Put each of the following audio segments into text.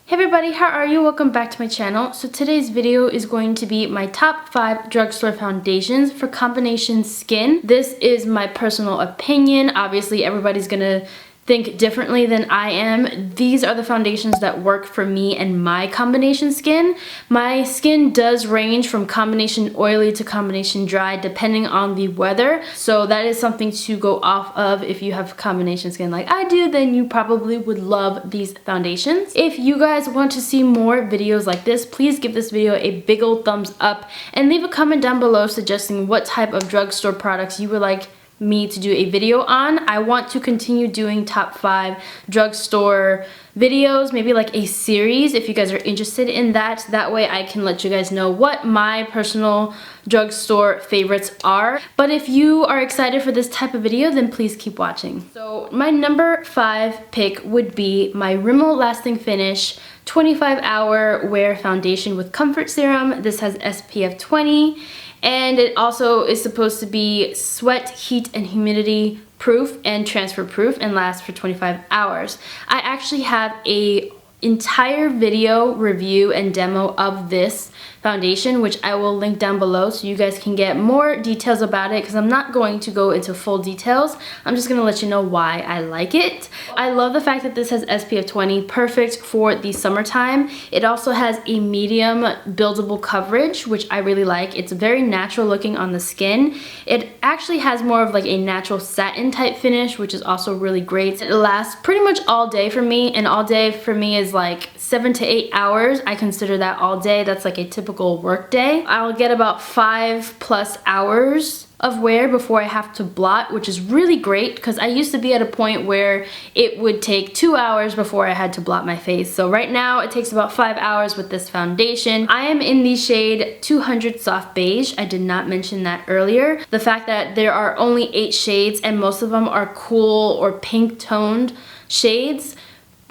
Hey everybody, how are you? Welcome back to my channel. So today's video is going to be my top 5 drugstore foundations for combination skin. This is my personal opinion. Obviously everybody's gonna think differently than I am. These are the foundations that work for me and my combination skin. My skin does range from combination oily to combination dry depending on the weather. So that is something to go off of. If you have combination skin like I do, then you probably would love these foundations. If you guys want to see more videos like this, please give this video a big old thumbs up and leave a comment down below suggesting what type of drugstore products you would like me to do a video on. I want to continue doing top 5 drugstore videos, maybe like a series if you guys are interested in that. That way I can let you guys know what my personal drugstore favorites are. But if you are excited for this type of video, then please keep watching. So my number 5 pick would be my Rimmel Lasting Finish 25-hour wear foundation with comfort serum. This has SPF 20. And it also is supposed to be sweat, heat, and humidity proof and transfer proof and lasts for 25 hours. I actually have a entire video review and demo of this foundation, which I will link down below so you guys can get more details about it, because I'm not going to go into full details. I'm just going to let you know why I like it. I love the fact that this has SPF 20, perfect for the summertime. It also has a medium buildable coverage, which I really like. It's very natural looking on the skin. It actually has more of like a natural satin type finish, which is also really great. It lasts pretty much all day for me, and all day for me is like 7 to 8 hours. I consider that all day. That's like a typical work day. I'll get about 5+ hours of wear before I have to blot, which is really great because I used to be at a point where it would take 2 hours before I had to blot my face. So right now it takes about 5 hours with this foundation. I am in the shade 200 Soft Beige. I did not mention that earlier. The fact that there are only 8 shades and most of them are cool or pink toned shades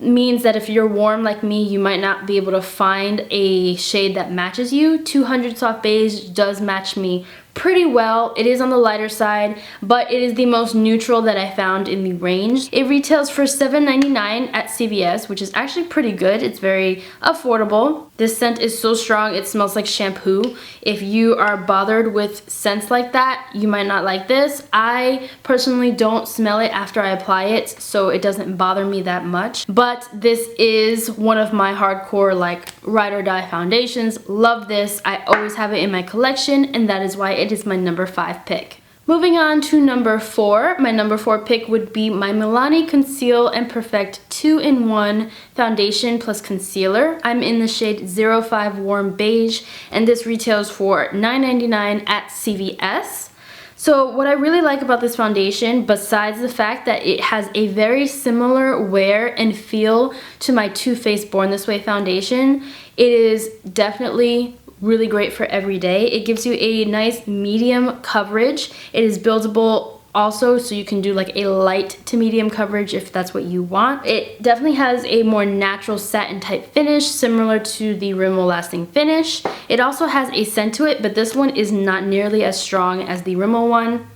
means that if you're warm like me, you might not be able to find a shade that matches you. 200 Soft Beige does match me pretty well. It is on the lighter side, but it is the most neutral that I found in the range. It retails for $7.99 at CVS, which is actually pretty good. It's very affordable. This scent is so strong, it smells like shampoo. If you are bothered with scents like that, you might not like this. I personally don't smell it after I apply it, so it doesn't bother me that much. But this is one of my hardcore like ride or die foundations. Love this. I always have it in my collection, and that is why it is my number 5 pick. Moving on to number 4, my number 4 pick would be my Milani Conceal and Perfect 2-in-1 foundation plus concealer. I'm in the shade 05 Warm Beige, and this retails for $9.99 at CVS. So what I really like about this foundation, besides the fact that it has a very similar wear and feel to my Too Faced Born This Way foundation, it is definitely really great for every day. It gives you a nice medium coverage. It is buildable also, so you can do like a light to medium coverage if that's what you want. It definitely has a more natural satin type finish similar to the Rimmel Lasting Finish. It also has a scent to it, but this one is not nearly as strong as the Rimmel one.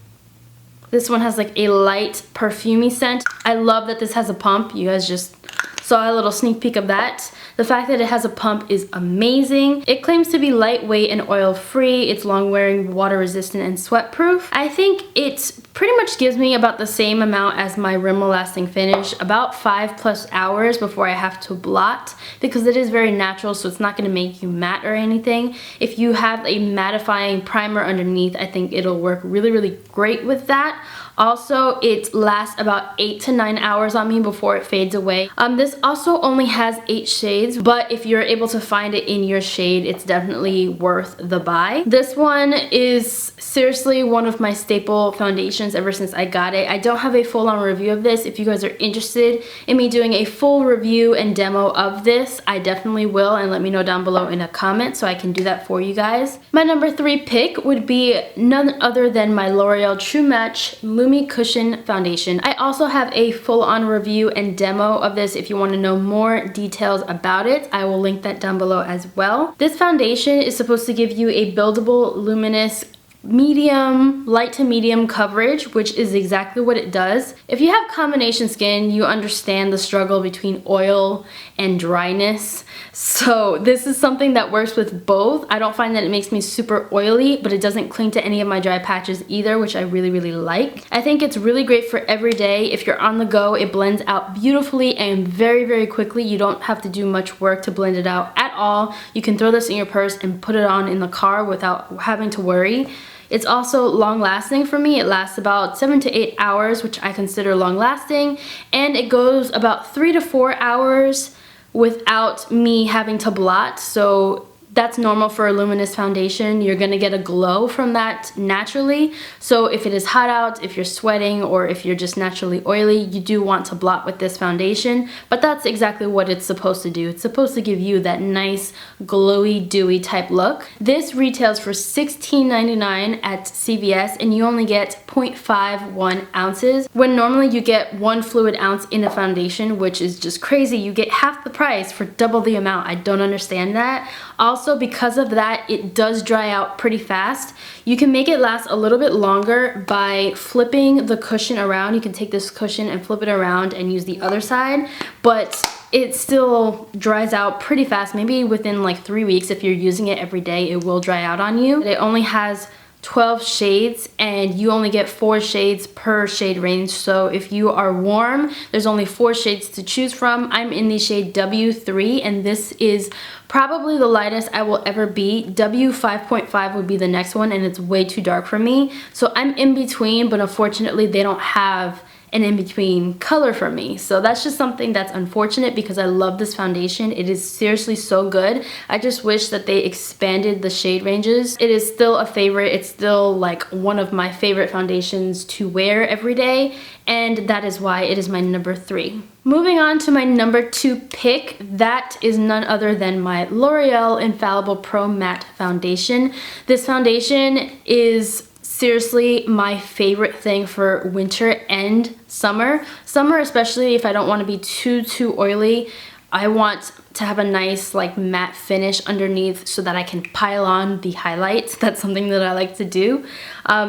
This one has like a light perfumey scent. I love that this has a pump. You guys just saw a little sneak peek of that. The fact that it has a pump is amazing. It claims to be lightweight and oil-free. It's long-wearing, water-resistant, and sweat-proof. I think it pretty much gives me about the same amount as my Rimmel Lasting Finish, about 5+ hours before I have to blot, because it is very natural, so it's not going to make you matte or anything. If you have a mattifying primer underneath, I think it'll work really, really great with that. Also, it lasts about 8 to 9 hours on me before it fades away. This also only has 8 shades, but if you're able to find it in your shade, it's definitely worth the buy. This one is seriously one of my staple foundations ever since I got it. I don't have a full-on review of this. If you guys are interested in me doing a full review and demo of this, I definitely will, and let me know down below in a comment so I can do that for you guys. My number 3 pick would be none other than my L'Oreal True Match Lumi Cushion Foundation. I also have a full-on review and demo of this. If you want to know more details about it, I will link that down below as well. This foundation is supposed to give you a buildable, luminous medium, light to medium coverage, which is exactly what it does. If you have combination skin, you understand the struggle between oil and dryness. So this is something that works with both. I don't find that it makes me super oily, but it doesn't cling to any of my dry patches either, which I really, really like. I think it's really great for every day. If you're on the go, it blends out beautifully and very, very quickly. You don't have to do much work to blend it out at all. You can throw this in your purse and put it on in the car without having to worry. It's also long lasting for me. It lasts about 7 to 8 hours, which I consider long lasting, and it goes about 3 to 4 hours without me having to blot. So that's normal for a luminous foundation. You're gonna get a glow from that naturally. So if it is hot out, if you're sweating, or if you're just naturally oily, you do want to blot with this foundation, but that's exactly what it's supposed to do. It's supposed to give you that nice, glowy, dewy type look. This retails for $16.99 at CVS, and you only get 0.51 ounces, when normally you get 1 fluid ounce in a foundation, which is just crazy. You get half the price for double the amount. I don't understand that. Also, because of that, it does dry out pretty fast. You can make it last a little bit longer by flipping the cushion around. You can take this cushion and flip it around and use the other side, but it still dries out pretty fast. Maybe within like 3 weeks, if you're using it every day, it will dry out on you. It only has 12 shades, and you only get 4 shades per shade range. So if you are warm, there's only 4 shades to choose from. I'm in the shade W3, and this is probably the lightest I will ever be. W5.5 would be the next one, and it's way too dark for me. So I'm in between, but unfortunately they don't have an in-between color for me. So that's just something that's unfortunate, because I love this foundation. It is seriously so good. I just wish that they expanded the shade ranges. It is still a favorite. It's still like one of my favorite foundations to wear every day, and that is why it is my number 3. Moving on to my number 2 pick, that is none other than my L'Oreal Infallible Pro Matte Foundation. This foundation is seriously my favorite thing for winter and summer. Summer, especially if I don't want to be too oily. I want to have a nice like matte finish underneath so that I can pile on the highlights. That's something that I like to do.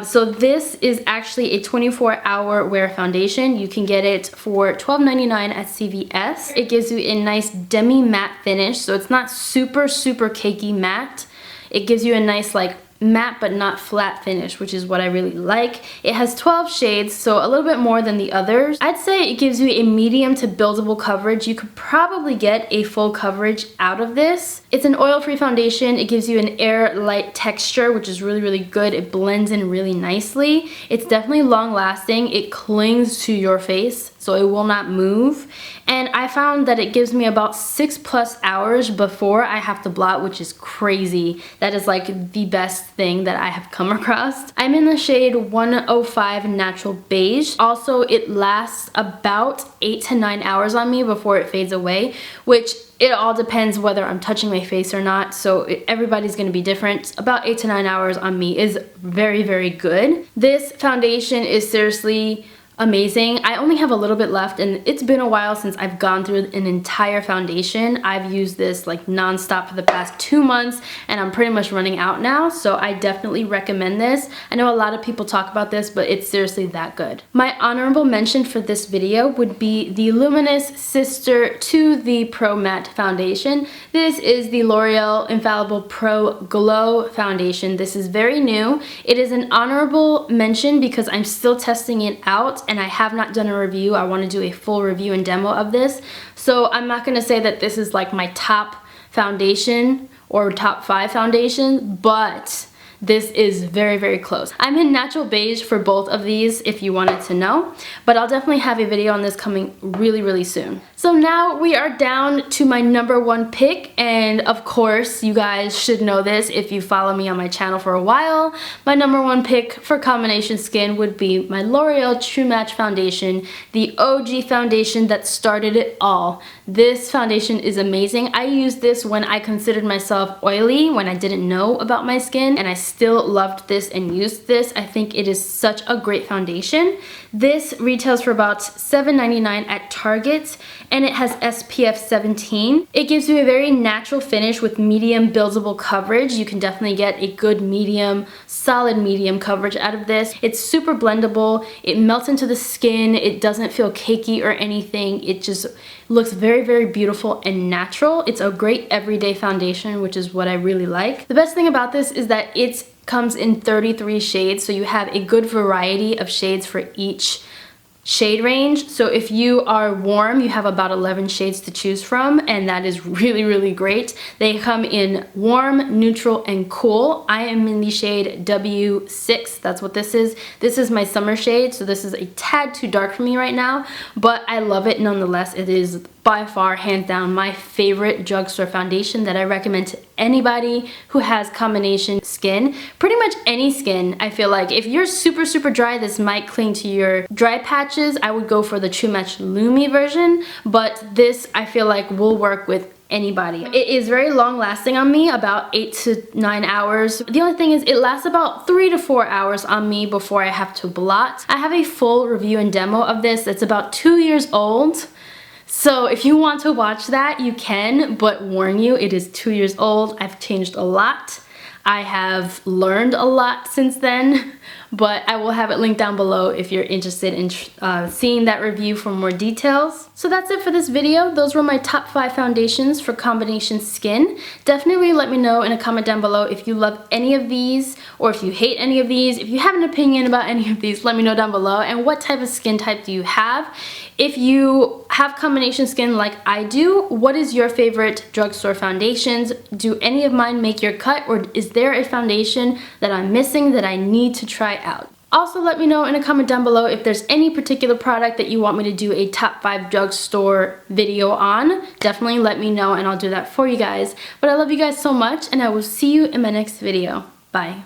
So this is actually a 24-hour wear foundation. You can get it for $12.99 at CVS. It gives you a nice demi matte finish, so it's not super cakey matte. It gives you a nice like matte but not flat finish, which is what I really like. It has 12 shades, so a little bit more than the others. I'd say it gives you a medium to buildable coverage. You could probably get a full coverage out of this. It's an oil-free foundation. It gives you an air light texture, which is really good. It blends in really nicely. It's definitely long lasting. It clings to your face, so it will not move. And I found that it gives me about 6+ hours before I have to blot, which is crazy. That is like the best thing that I have come across. I'm in the shade 105 Natural Beige. Also, it lasts about 8 to 9 hours on me before it fades away, which it all depends whether I'm touching my face or not, so everybody's gonna be different. About 8 to 9 hours on me is very good. This foundation is seriously amazing. I only have a little bit left, and it's been a while since I've gone through an entire foundation. I've used this like non-stop for the past 2 months, and I'm pretty much running out now, so I definitely recommend this. I know a lot of people talk about this, but it's seriously that good. My honorable mention for this video would be the luminous sister to the Pro Matte Foundation. This is the L'Oreal Infallible Pro Glow Foundation. This is very new. It is an honorable mention because I'm still testing it out, and I have not done a review. I want to do a full review and demo of this. So I'm not going to say that this is like my top foundation or top 5 foundation, but this is very close. I'm in Natural Beige for both of these if you wanted to know, but I'll definitely have a video on this coming really soon. So now we are down to my number 1 pick, and of course you guys should know this if you follow me on my channel for a while. My number 1 pick for combination skin would be my L'Oreal True Match Foundation, the OG foundation that started it all. This foundation is amazing. I used this when I considered myself oily, when I didn't know about my skin, and I still loved this and used this. I think it is such a great foundation. This retails for about $7.99 at Target, and it has SPF 17. It gives you a very natural finish with medium buildable coverage. You can definitely get a good medium, solid medium coverage out of this. It's super blendable. It melts into the skin. It doesn't feel cakey or anything. It just looks very, very beautiful and natural. It's a great everyday foundation, which is what I really like. The best thing about this is that it comes in 33 shades, so you have a good variety of shades for each shade range. So if you are warm, you have about 11 shades to choose from, and that is really, really great. They come in warm, neutral, and cool. I am in the shade W6. That's what this is. This is my summer shade, so this is a tad too dark for me right now, but I love it nonetheless. It is by far, hands down, my favorite drugstore foundation that I recommend to anybody who has combination skin. Pretty much any skin, I feel like. If you're super, super dry, this might cling to your dry patches. I would go for the True Match Lumi version, but this I feel like will work with anybody. It is very long lasting on me, about 8 to 9 hours. The only thing is it lasts about 3 to 4 hours on me before I have to blot. I have a full review and demo of this. It's about 2 years old. So if you want to watch that, you can, but warn you, it is 2 years old. I've changed a lot. I have learned a lot since then, but I will have it linked down below if you're interested in seeing that review for more details. So that's it for this video. Those were my top 5 foundations for combination skin. Definitely let me know in a comment down below if you love any of these or if you hate any of these. If you have an opinion about any of these, let me know down below. And what type of skin type do you have? If you have combination skin like I do, what is your favorite drugstore foundations? Do any of mine make your cut, or is there a foundation that I'm missing that I need to try out? Also, let me know in a comment down below if there's any particular product that you want me to do a top 5 drugstore video on. Definitely let me know and I'll do that for you guys. But I love you guys so much, and I will see you in my next video. Bye.